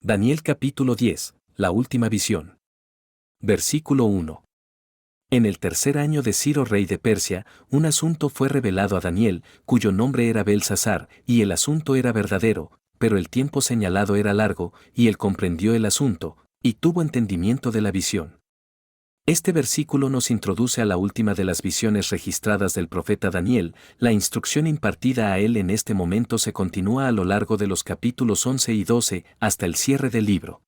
Daniel capítulo 10, la última visión. Versículo 1. En el tercer año de Ciro rey de Persia, un asunto fue revelado a Daniel, cuyo nombre era Belsasar, y el asunto era verdadero, pero el tiempo señalado era largo, y él comprendió el asunto, y tuvo entendimiento de la visión. Este versículo nos introduce a la última de las visiones registradas del profeta Daniel. La instrucción impartida a él en este momento se continúa a lo largo de los capítulos 11 y 12 hasta el cierre del libro.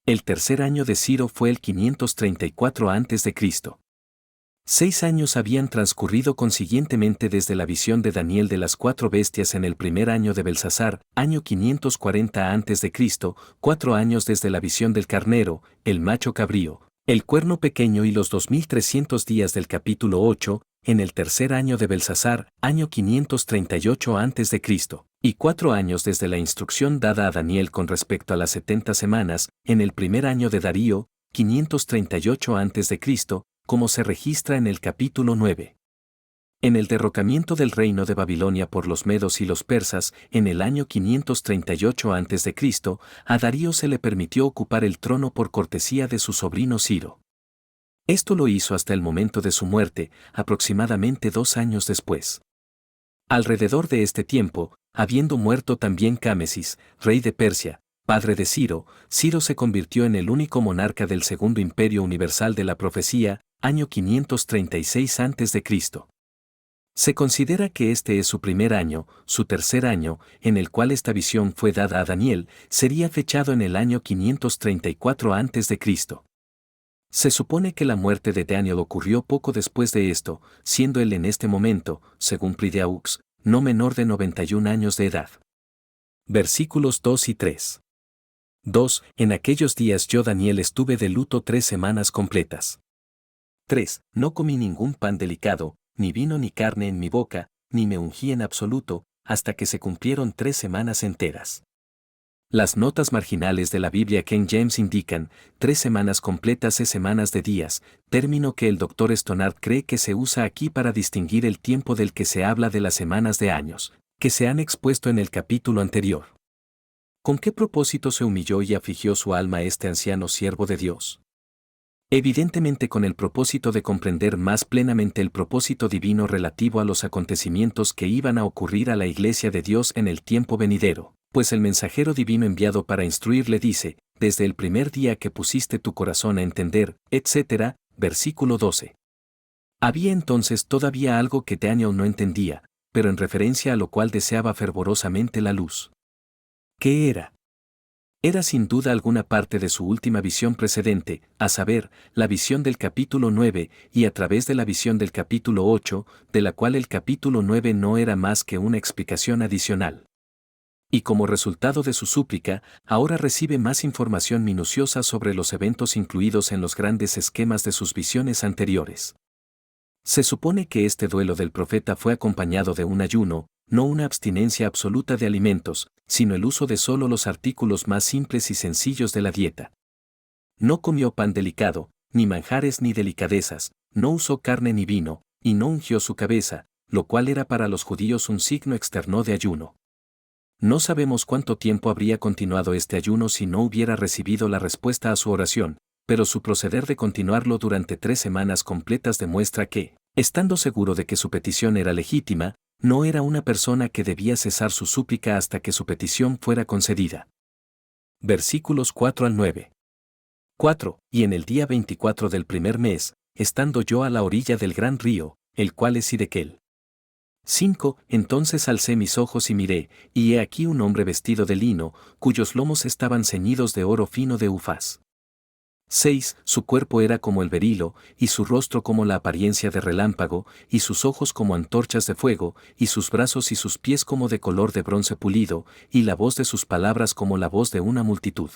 El tercer año de Ciro fue el 534 a.C. 6 años habían transcurrido consiguientemente desde la visión de Daniel de las 4 bestias en el primer año de Belsasar, año 540 a.C., 4 años desde la visión del carnero, el macho cabrío, el cuerno pequeño y los 2300 días del capítulo 8, en el tercer año de Belsasar, año 538 a.C., y 4 años desde la instrucción dada a Daniel con respecto a las 70 semanas, en el primer año de Darío, 538 a.C., como se registra en el capítulo 9. En el derrocamiento del reino de Babilonia por los medos y los persas, en el año 538 a.C., a Darío se le permitió ocupar el trono por cortesía de su sobrino Ciro. Esto lo hizo hasta el momento de su muerte, aproximadamente 2 años después. Alrededor de este tiempo, habiendo muerto también Cámesis, rey de Persia, padre de Ciro, Ciro se convirtió en el único monarca del Segundo Imperio Universal de la Profecía, año 536 a.C. Se considera que este es su primer año, su tercer año, en el cual esta visión fue dada a Daniel, sería fechado en el año 534 a.C. Se supone que la muerte de Daniel ocurrió poco después de esto, siendo él en este momento, según Plideaux, no menor de 91 años de edad. Versículos 2 y 3. 2. En aquellos días yo Daniel estuve de luto 3 semanas completas. 3. No comí ningún pan delicado, ni vino ni carne en mi boca, ni me ungí en absoluto, hasta que se cumplieron 3 semanas enteras. Las notas marginales de la Biblia King James indican 3 semanas completas es semanas de días, término que el Dr. Stonard cree que se usa aquí para distinguir el tiempo del que se habla de las semanas de años, que se han expuesto en el capítulo anterior. ¿Con qué propósito se humilló y afligió su alma este anciano siervo de Dios? Evidentemente con el propósito de comprender más plenamente el propósito divino relativo a los acontecimientos que iban a ocurrir a la Iglesia de Dios en el tiempo venidero, pues el mensajero divino enviado para instruirle dice, desde el primer día que pusiste tu corazón a entender, etc., versículo 12. Había entonces todavía algo que Daniel no entendía, pero en referencia a lo cual deseaba fervorosamente la luz. ¿Qué era? Era sin duda alguna parte de su última visión precedente, a saber, la visión del capítulo 9, y a través de la visión del capítulo 8, de la cual el capítulo 9 no era más que una explicación adicional. Y como resultado de su súplica, ahora recibe más información minuciosa sobre los eventos incluidos en los grandes esquemas de sus visiones anteriores. Se supone que este duelo del profeta fue acompañado de un ayuno, no una abstinencia absoluta de alimentos, sino el uso de solo los artículos más simples y sencillos de la dieta. No comió pan delicado, ni manjares ni delicadezas, no usó carne ni vino, y no ungió su cabeza, lo cual era para los judíos un signo externo de ayuno. No sabemos cuánto tiempo habría continuado este ayuno si no hubiera recibido la respuesta a su oración, pero su proceder de continuarlo durante 3 semanas completas demuestra que, estando seguro de que su petición era legítima, no era una persona que debía cesar su súplica hasta que su petición fuera concedida. Versículos 4 al 9. 4. Y en el día 24 del primer mes, estando yo a la orilla del gran río, el cual es Hidekel. 5. Entonces alcé mis ojos y miré, y he aquí un hombre vestido de lino, cuyos lomos estaban ceñidos de oro fino de Ufaz. 6. Su cuerpo era como el berilo, y su rostro como la apariencia de relámpago, y sus ojos como antorchas de fuego, y sus brazos y sus pies como de color de bronce pulido, y la voz de sus palabras como la voz de una multitud.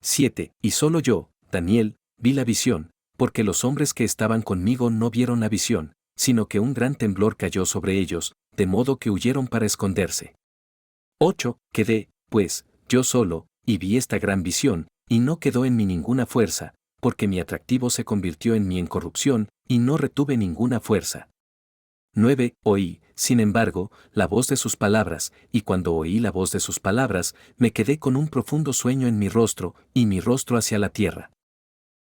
7. Y solo yo, Daniel, vi la visión, porque los hombres que estaban conmigo no vieron la visión, sino que un gran temblor cayó sobre ellos, de modo que huyeron para esconderse. 8. Quedé, pues, yo solo, y vi esta gran visión, y no quedó en mí ninguna fuerza, porque mi atractivo se convirtió en mí en corrupción, y no retuve ninguna fuerza. 9. Oí, sin embargo, la voz de sus palabras, y cuando oí la voz de sus palabras, me quedé con un profundo sueño en mi rostro, y mi rostro hacia la tierra.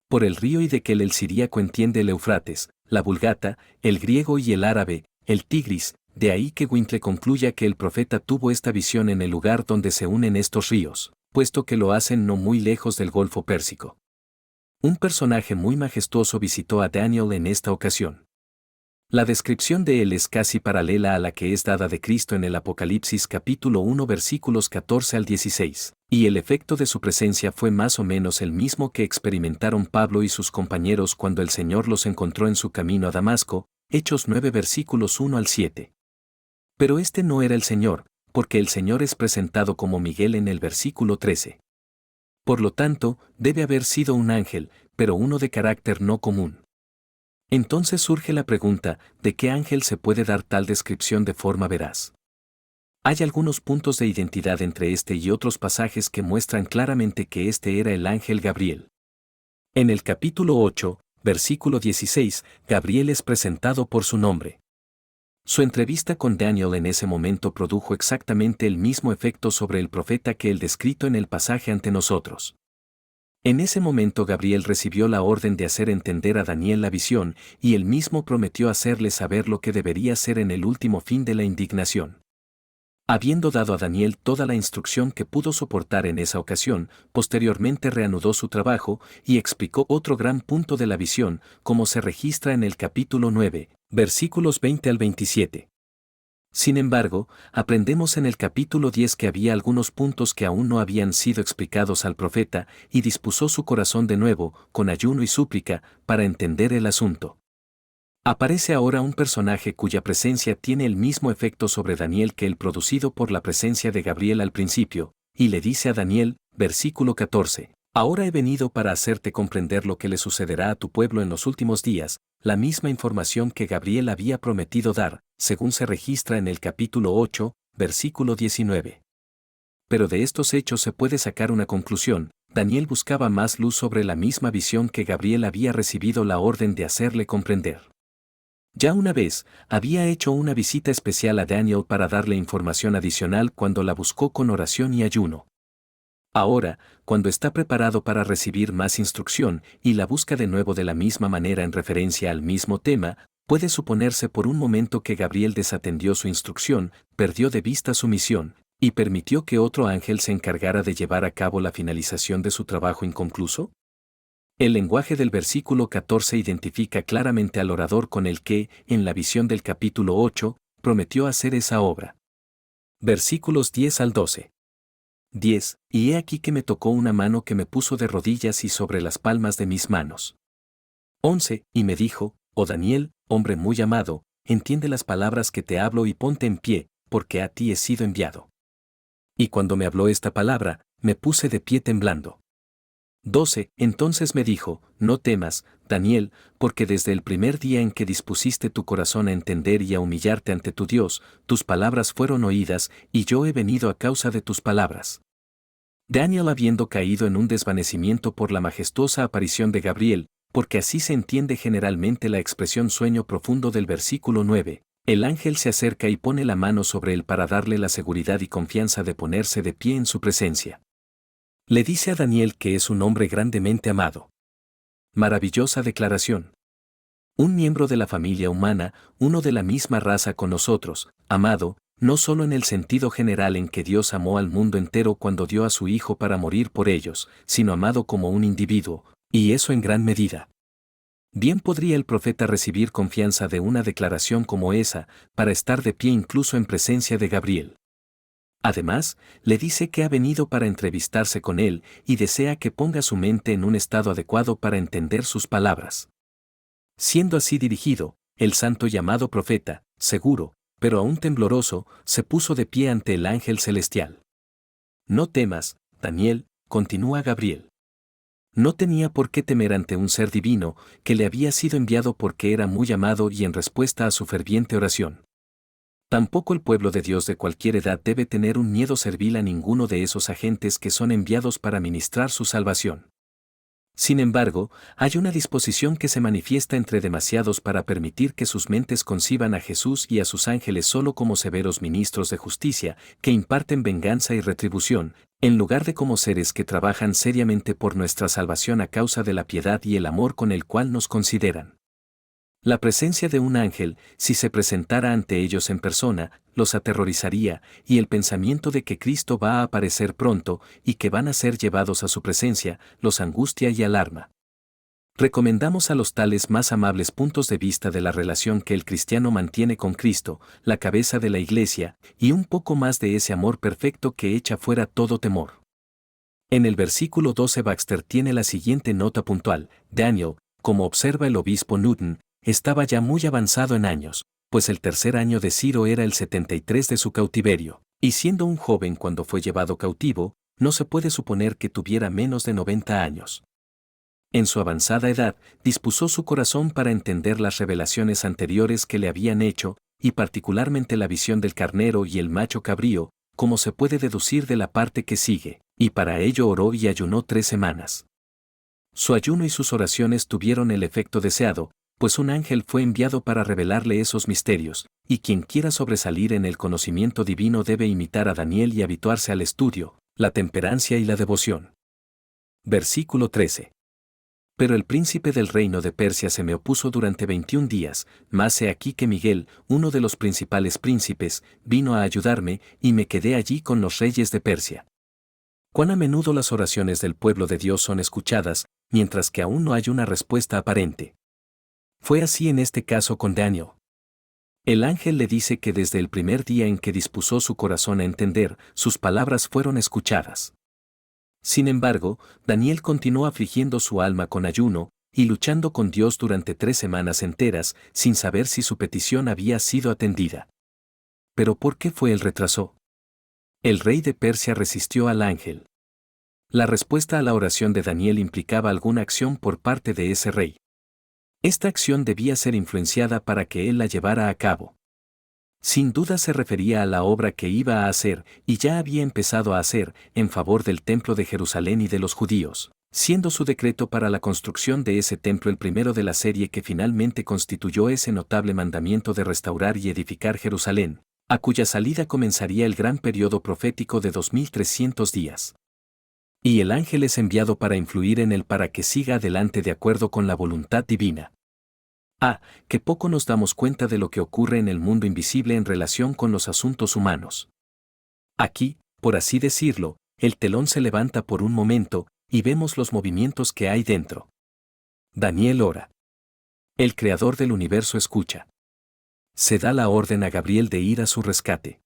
Por el río Hiddekel el siríaco entiende el Eufrates, la Vulgata, el griego y el árabe, el Tigris, de ahí que Wintle concluya que el profeta tuvo esta visión en el lugar donde se unen estos ríos, puesto que lo hacen no muy lejos del Golfo Pérsico. Un personaje muy majestuoso visitó a Daniel en esta ocasión. La descripción de él es casi paralela a la que es dada de Cristo en el Apocalipsis capítulo 1 versículos 14 al 16, y el efecto de su presencia fue más o menos el mismo que experimentaron Pablo y sus compañeros cuando el Señor los encontró en su camino a Damasco, Hechos 9 versículos 1 al 7. Pero este no era el Señor, porque el Señor es presentado como Miguel en el versículo 13. Por lo tanto, debe haber sido un ángel, pero uno de carácter no común. Entonces surge la pregunta, ¿de qué ángel se puede dar tal descripción de forma veraz? Hay algunos puntos de identidad entre este y otros pasajes que muestran claramente que este era el ángel Gabriel. En el capítulo 8, versículo 16, Gabriel es presentado por su nombre. Su entrevista con Daniel en ese momento produjo exactamente el mismo efecto sobre el profeta que el descrito en el pasaje ante nosotros. En ese momento Gabriel recibió la orden de hacer entender a Daniel la visión, y él mismo prometió hacerle saber lo que debería ser en el último fin de la indignación. Habiendo dado a Daniel toda la instrucción que pudo soportar en esa ocasión, posteriormente reanudó su trabajo y explicó otro gran punto de la visión, como se registra en el capítulo 9, versículos 20 al 27. Sin embargo, aprendemos en el capítulo 10 que había algunos puntos que aún no habían sido explicados al profeta, y dispuso su corazón de nuevo, con ayuno y súplica, para entender el asunto. Aparece ahora un personaje cuya presencia tiene el mismo efecto sobre Daniel que el producido por la presencia de Gabriel al principio, y le dice a Daniel, versículo 14, ahora he venido para hacerte comprender lo que le sucederá a tu pueblo en los últimos días, la misma información que Gabriel había prometido dar, según se registra en el capítulo 8, versículo 19. Pero de estos hechos se puede sacar una conclusión: Daniel buscaba más luz sobre la misma visión que Gabriel había recibido la orden de hacerle comprender. Ya una vez, había hecho una visita especial a Daniel para darle información adicional cuando la buscó con oración y ayuno. Ahora, cuando está preparado para recibir más instrucción y la busca de nuevo de la misma manera en referencia al mismo tema, puede suponerse por un momento que Gabriel desatendió su instrucción, perdió de vista su misión, y permitió que otro ángel se encargara de llevar a cabo la finalización de su trabajo inconcluso. El lenguaje del versículo 14 identifica claramente al orador con el que, en la visión del capítulo 8, prometió hacer esa obra. Versículos 10 al 12. 10. Y he aquí que me tocó una mano que me puso de rodillas y sobre las palmas de mis manos. 11. Y me dijo, oh Daniel, hombre muy amado, entiende las palabras que te hablo y ponte en pie, porque a ti he sido enviado. Y cuando me habló esta palabra, me puse de pie temblando. 12. Entonces me dijo, no temas, Daniel, porque desde el primer día en que dispusiste tu corazón a entender y a humillarte ante tu Dios, tus palabras fueron oídas, y yo he venido a causa de tus palabras. Daniel, habiendo caído en un desvanecimiento por la majestuosa aparición de Gabriel, porque así se entiende generalmente la expresión sueño profundo del versículo 9, el ángel se acerca y pone la mano sobre él para darle la seguridad y confianza de ponerse de pie en su presencia. Le dice a Daniel que es un hombre grandemente amado. Maravillosa declaración. Un miembro de la familia humana, uno de la misma raza con nosotros, amado, no solo en el sentido general en que Dios amó al mundo entero cuando dio a su Hijo para morir por ellos, sino amado como un individuo, y eso en gran medida. Bien podría el profeta recibir confianza de una declaración como esa, para estar de pie incluso en presencia de Gabriel. Además, le dice que ha venido para entrevistarse con él y desea que ponga su mente en un estado adecuado para entender sus palabras. Siendo así dirigido, el santo llamado profeta, seguro, pero aún tembloroso, se puso de pie ante el ángel celestial. No temas, Daniel, continúa Gabriel. No tenía por qué temer ante un ser divino, que le había sido enviado porque era muy amado y en respuesta a su ferviente oración. Tampoco el pueblo de Dios de cualquier edad debe tener un miedo servil a ninguno de esos agentes que son enviados para ministrar su salvación. Sin embargo, hay una disposición que se manifiesta entre demasiados para permitir que sus mentes conciban a Jesús y a sus ángeles solo como severos ministros de justicia, que imparten venganza y retribución, en lugar de como seres que trabajan seriamente por nuestra salvación a causa de la piedad y el amor con el cual nos consideran. La presencia de un ángel, si se presentara ante ellos en persona, los aterrorizaría, y el pensamiento de que Cristo va a aparecer pronto y que van a ser llevados a su presencia, los angustia y alarma. Recomendamos a los tales más amables puntos de vista de la relación que el cristiano mantiene con Cristo, la cabeza de la Iglesia, y un poco más de ese amor perfecto que echa fuera todo temor. En el versículo 12 Baxter tiene la siguiente nota puntual: Daniel, como observa el obispo Newton, estaba ya muy avanzado en años, pues el tercer año de Ciro era el 73 de su cautiverio, y siendo un joven cuando fue llevado cautivo, no se puede suponer que tuviera menos de 90 años. En su avanzada edad, dispuso su corazón para entender las revelaciones anteriores que le habían hecho, y particularmente la visión del carnero y el macho cabrío, como se puede deducir de la parte que sigue, y para ello oró y ayunó 3 semanas. Su ayuno y sus oraciones tuvieron el efecto deseado, pues un ángel fue enviado para revelarle esos misterios, y quien quiera sobresalir en el conocimiento divino debe imitar a Daniel y habituarse al estudio, la temperancia y la devoción. Versículo 13. Pero el príncipe del reino de Persia se me opuso durante 21 días, mas he aquí que Miguel, uno de los principales príncipes, vino a ayudarme, y me quedé allí con los reyes de Persia. Cuán a menudo las oraciones del pueblo de Dios son escuchadas, mientras que aún no hay una respuesta aparente. Fue así en este caso con Daniel. El ángel le dice que desde el primer día en que dispuso su corazón a entender, sus palabras fueron escuchadas. Sin embargo, Daniel continuó afligiendo su alma con ayuno, y luchando con Dios durante 3 semanas enteras, sin saber si su petición había sido atendida. ¿Pero por qué fue el retraso? El rey de Persia resistió al ángel. La respuesta a la oración de Daniel implicaba alguna acción por parte de ese rey. Esta acción debía ser influenciada para que él la llevara a cabo. Sin duda se refería a la obra que iba a hacer, y ya había empezado a hacer, en favor del templo de Jerusalén y de los judíos, siendo su decreto para la construcción de ese templo el primero de la serie que finalmente constituyó ese notable mandamiento de restaurar y edificar Jerusalén, a cuya salida comenzaría el gran periodo profético de 2300 días. Y el ángel es enviado para influir en él para que siga adelante de acuerdo con la voluntad divina. Que poco nos damos cuenta de lo que ocurre en el mundo invisible en relación con los asuntos humanos. Aquí, por así decirlo, el telón se levanta por un momento, y vemos los movimientos que hay dentro. Daniel ora. El creador del universo escucha. Se da la orden a Gabriel de ir a su rescate.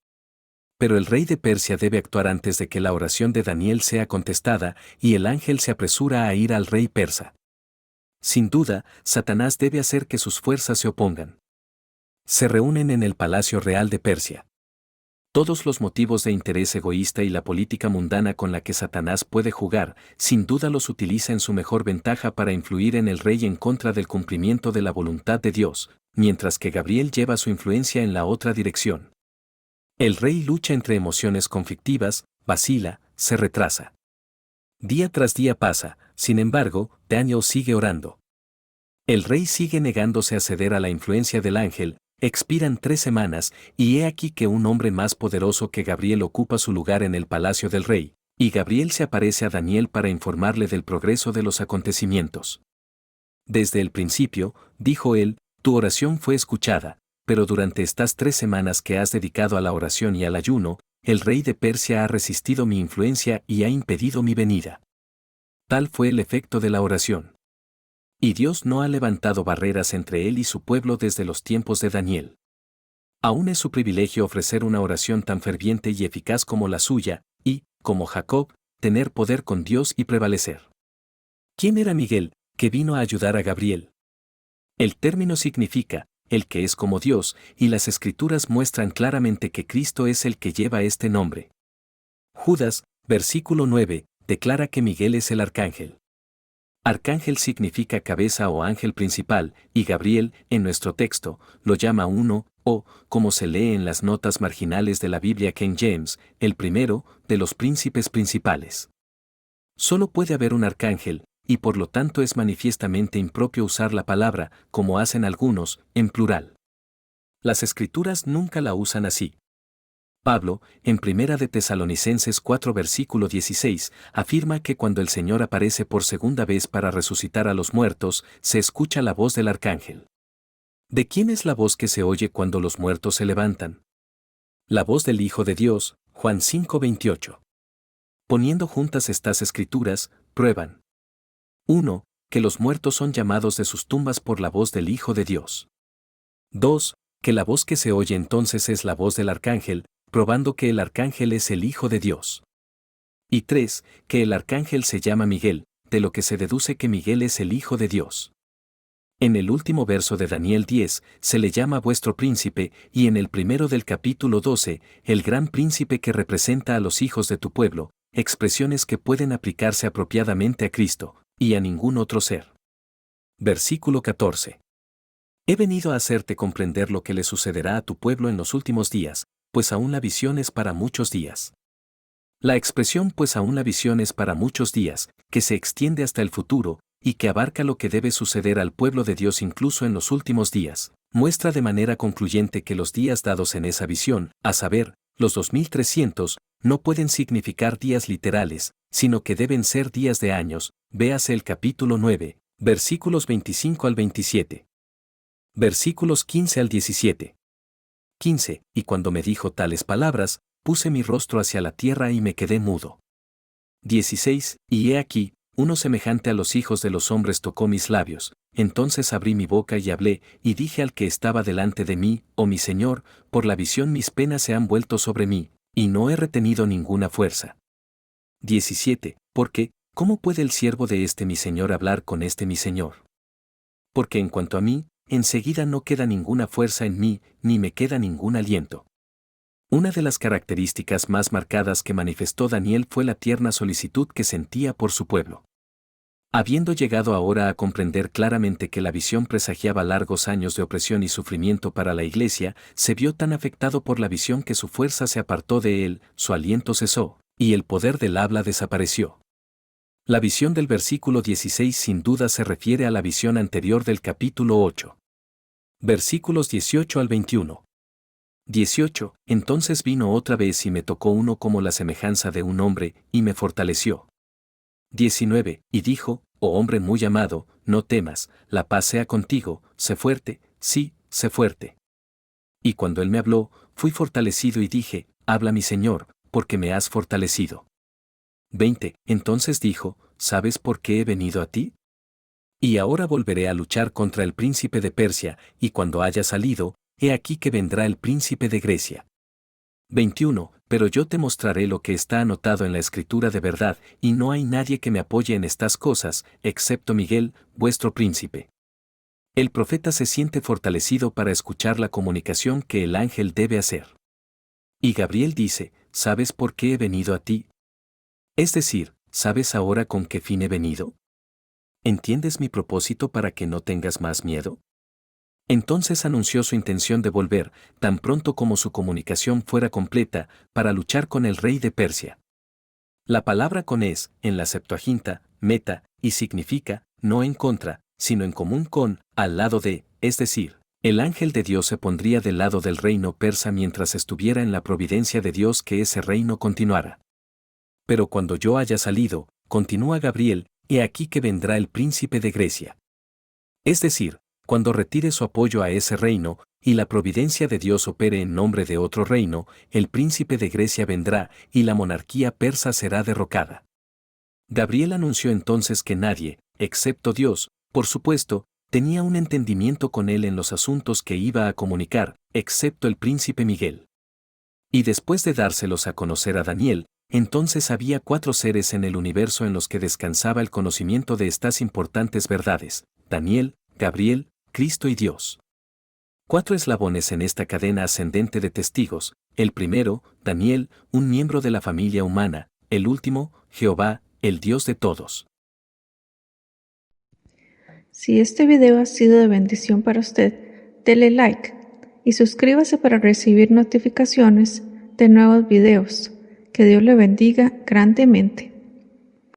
Pero el rey de Persia debe actuar antes de que la oración de Daniel sea contestada, y el ángel se apresura a ir al rey persa. Sin duda, Satanás debe hacer que sus fuerzas se opongan. Se reúnen en el palacio real de Persia. Todos los motivos de interés egoísta y la política mundana con la que Satanás puede jugar, sin duda los utiliza en su mejor ventaja para influir en el rey en contra del cumplimiento de la voluntad de Dios, mientras que Gabriel lleva su influencia en la otra dirección. El rey lucha entre emociones conflictivas, vacila, se retrasa. Día tras día pasa, sin embargo, Daniel sigue orando. El rey sigue negándose a ceder a la influencia del ángel, expiran 3 semanas, y he aquí que un hombre más poderoso que Gabriel ocupa su lugar en el palacio del rey, y Gabriel se aparece a Daniel para informarle del progreso de los acontecimientos. Desde el principio, dijo él, tu oración fue escuchada, pero durante estas 3 semanas que has dedicado a la oración y al ayuno, el rey de Persia ha resistido mi influencia y ha impedido mi venida. Tal fue el efecto de la oración. Y Dios no ha levantado barreras entre él y su pueblo desde los tiempos de Daniel. Aún es su privilegio ofrecer una oración tan ferviente y eficaz como la suya, y, como Jacob, tener poder con Dios y prevalecer. ¿Quién era Miguel, que vino a ayudar a Gabriel? El término significa, el que es como Dios, y las Escrituras muestran claramente que Cristo es el que lleva este nombre. Judas, versículo 9, declara que Miguel es el arcángel. Arcángel significa cabeza o ángel principal, y Gabriel, en nuestro texto, lo llama uno, o, como se lee en las notas marginales de la Biblia King James, el primero, de los príncipes principales. Solo puede haber un arcángel, y por lo tanto es manifiestamente impropio usar la palabra, como hacen algunos, en plural. Las Escrituras nunca la usan así. Pablo, en Primera de Tesalonicenses 4 versículo 16, afirma que cuando el Señor aparece por segunda vez para resucitar a los muertos, se escucha la voz del arcángel. ¿De quién es la voz que se oye cuando los muertos se levantan? La voz del Hijo de Dios, Juan 5:28. Poniendo juntas estas escrituras, prueban. 1. Que los muertos son llamados de sus tumbas por la voz del Hijo de Dios. 2. Que la voz que se oye entonces es la voz del arcángel, probando que el arcángel es el Hijo de Dios. Y 3. Que el arcángel se llama Miguel, de lo que se deduce que Miguel es el Hijo de Dios. En el último verso de Daniel 10, se le llama vuestro príncipe, y en el primero del capítulo 12, el gran príncipe que representa a los hijos de tu pueblo, expresiones que pueden aplicarse apropiadamente a Cristo, y a ningún otro ser. Versículo 14. He venido a hacerte comprender lo que le sucederá a tu pueblo en los últimos días, pues aún la visión es para muchos días. La expresión pues aún la visión es para muchos días, que se extiende hasta el futuro, y que abarca lo que debe suceder al pueblo de Dios incluso en los últimos días, muestra de manera concluyente que los días dados en esa visión, a saber, los 2300, no pueden significar días literales, sino que deben ser días de años, véase el capítulo 9, versículos 25 al 27. Versículos 15 al 17. 15. Y cuando me dijo tales palabras, puse mi rostro hacia la tierra y me quedé mudo. 16. Y he aquí, uno semejante a los hijos de los hombres tocó mis labios, entonces abrí mi boca y hablé, y dije al que estaba delante de mí, oh mi Señor, por la visión mis penas se han vuelto sobre mí, y no he retenido ninguna fuerza. 17. Porque, ¿cómo puede el siervo de este mi Señor hablar con este mi Señor? Porque en cuanto a mí, enseguida no queda ninguna fuerza en mí, ni me queda ningún aliento. Una de las características más marcadas que manifestó Daniel fue la tierna solicitud que sentía por su pueblo. Habiendo llegado ahora a comprender claramente que la visión presagiaba largos años de opresión y sufrimiento para la Iglesia, se vio tan afectado por la visión que su fuerza se apartó de él, su aliento cesó, y el poder del habla desapareció. La visión del versículo 16 sin duda se refiere a la visión anterior del capítulo 8. Versículos 18 al 21. 18. Entonces vino otra vez y me tocó uno como la semejanza de un hombre, y me fortaleció. 19. Y dijo, oh hombre muy amado, no temas, la paz sea contigo, sé fuerte, sí, sé fuerte. Y cuando él me habló, fui fortalecido y dije, habla mi Señor, porque me has fortalecido. 20. Entonces dijo, ¿sabes por qué he venido a ti? Y ahora volveré a luchar contra el príncipe de Persia, y cuando haya salido, he aquí que vendrá el príncipe de Grecia. 21. Pero yo te mostraré lo que está anotado en la Escritura de verdad, y no hay nadie que me apoye en estas cosas, excepto Miguel, vuestro príncipe. El profeta se siente fortalecido para escuchar la comunicación que el ángel debe hacer. Y Gabriel dice, ¿sabes por qué he venido a ti? Es decir, ¿sabes ahora con qué fin he venido? ¿Entiendes mi propósito para que no tengas más miedo? Entonces anunció su intención de volver, tan pronto como su comunicación fuera completa, para luchar con el rey de Persia. La palabra con es, en la Septuaginta, meta, y significa, no en contra, sino en común con, al lado de, es decir, el ángel de Dios se pondría del lado del reino persa mientras estuviera en la providencia de Dios que ese reino continuara. Pero cuando yo haya salido, continúa Gabriel, he aquí que vendrá el príncipe de Grecia. Es decir, cuando retire su apoyo a ese reino, y la providencia de Dios opere en nombre de otro reino, el príncipe de Grecia vendrá, y la monarquía persa será derrocada. Gabriel anunció entonces que nadie, excepto Dios, por supuesto, tenía un entendimiento con él en los asuntos que iba a comunicar, excepto el príncipe Miguel. Y después de dárselos a conocer a Daniel, entonces había 4 seres en el universo en los que descansaba el conocimiento de estas importantes verdades: Daniel, Gabriel, Cristo y Dios. 4 eslabones en esta cadena ascendente de testigos: el primero, Daniel, un miembro de la familia humana; el último, Jehová, el Dios de todos. Si este video ha sido de bendición para usted, dele like y suscríbase para recibir notificaciones de nuevos videos. Que Dios le bendiga grandemente.